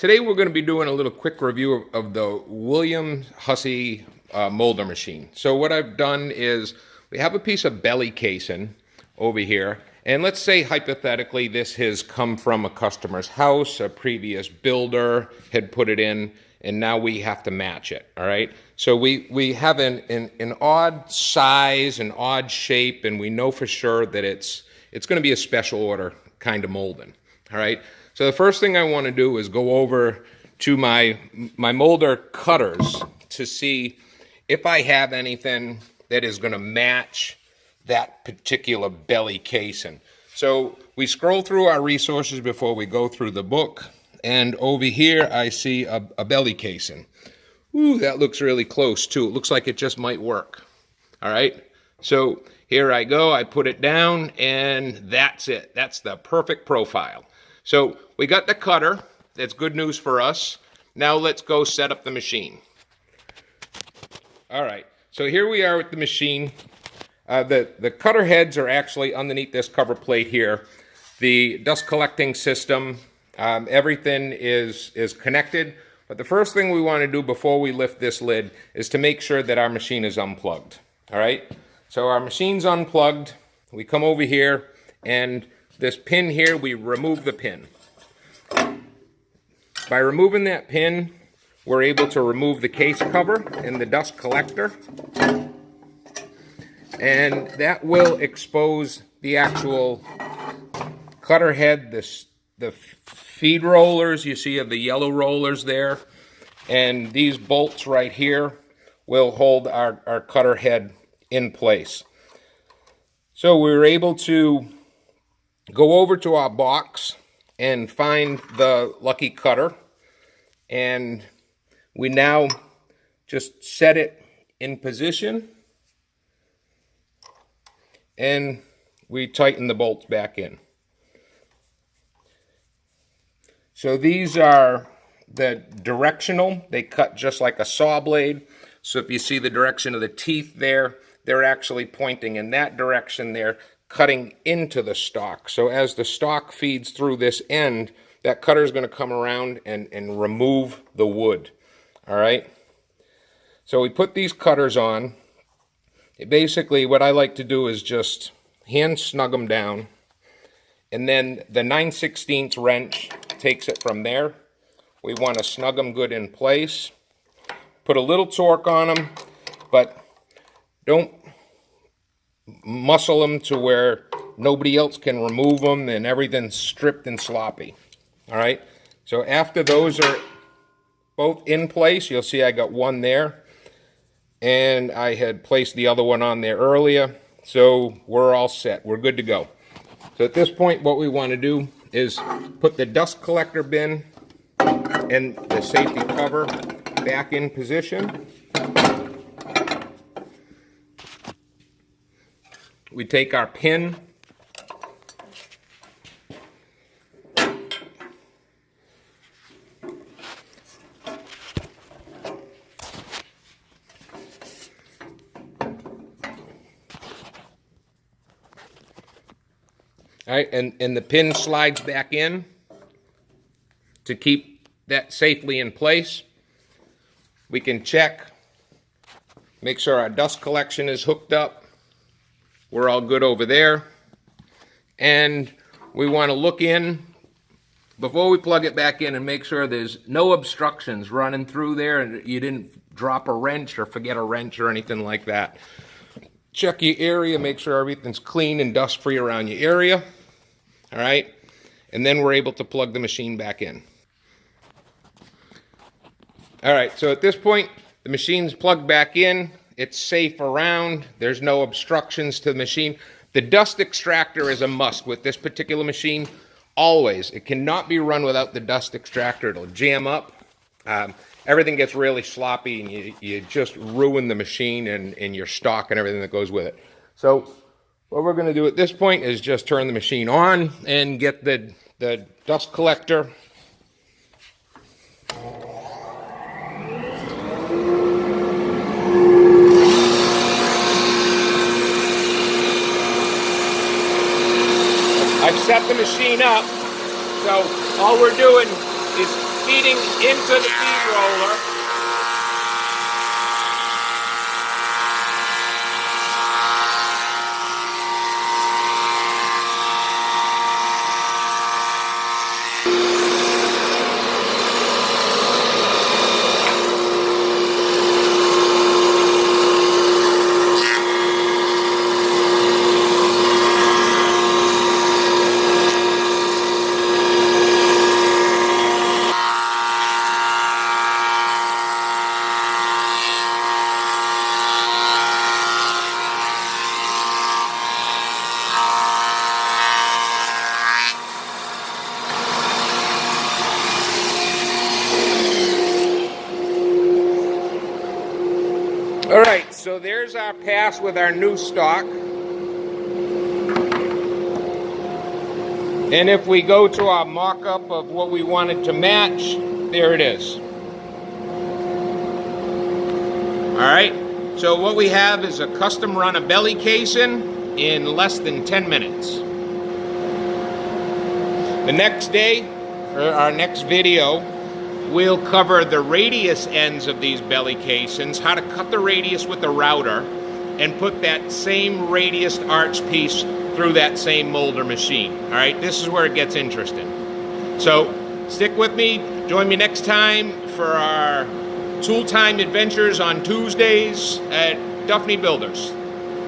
Today we're going to be doing a little quick review of the Williams Hussey molder machine. So what I've done is we have a piece of belly casing over here, and let's say hypothetically this has come from a customer's house, a previous builder had put it in, and now we have to match it, all right? So we have an odd size, an odd shape, and we know for sure that it's going to be a special order kind of molding, all right? So the first thing I want to do is go over to my molder cutters to see if I have anything that is going to match that particular belly casing. So we scroll through our resources before we go through the book, and over here I see a belly casing. Ooh, that looks really close too. It looks like it just might work. All right, so here I go, I put it down, and that's it. That's the perfect profile. So we got the cutter. That's good news for us. Now let's go set up the machine. All right, so here we are with the machine. The cutter heads are actually underneath this cover plate here. The dust collecting system, everything is connected. But the first thing we want to do before we lift this lid is to make sure that our machine is unplugged. All right, so our machine's unplugged. We come over here, and this pin here, we remove the pin. By removing that pin, we're able to remove the case cover and the dust collector. And that will expose the actual cutter head, the feed rollers, you see the yellow rollers there. And these bolts right here will hold our cutter head in place. So we were able to go over to our box and find the lucky cutter, and we now just set it in position and we tighten the bolts back in. So these are the directional. They cut just like a saw blade. So if you see the direction of the teeth there, they're actually pointing in that direction there, cutting into the stock. So as the stock feeds through this end, that cutter is going to come around and remove the wood. All right. So we put these cutters on. Basically, what I like to do is just hand snug them down, and then the 9/16 wrench takes it from there. We want to snug them good in place. Put a little torque on them, but don't muscle them to where nobody else can remove them and everything's stripped and sloppy. All right, so after those are both in place, you'll see I got one there, and I had placed the other one on there earlier, so we're all set. We're good to go. So at this point, what we want to do is put the dust collector bin and the safety cover back in position. We take our pin, all right, and the pin slides back in to keep that safely in place. We can check, make sure our dust collection is hooked up. We're all good over there. And we want to look in before we plug it back in and make sure there's no obstructions running through there and you didn't drop a wrench or forget a wrench or anything like that. Check your area, make sure everything's clean and dust free around your area. All right, and then we're able to plug the machine back in. All right, so at this point, the machine's plugged back in. It's safe around. There's no obstructions to the machine. The dust extractor is a must with this particular machine. Always. It cannot be run without the dust extractor. It'll jam up. Everything gets really sloppy, and you just ruin the machine and your stock and everything that goes with it. So what we're going to do at this point is just turn the machine on and get the dust collector. I've set the machine up, so all we're doing is feeding into the feed roller. All right, so there's our pass with our new stock. And if we go to our mock-up of what we wanted to match, there it is. All right, so what we have is a custom run of belly casing in less than 10 minutes. The next day, or our next video, we'll cover the radius ends of these belly casings, how to cut the radius with the router, and put that same radius arch piece through that same molder machine. All right, this is where it gets interesting. So stick with me, join me next time for our tool time adventures on Tuesdays at Duffney Builders.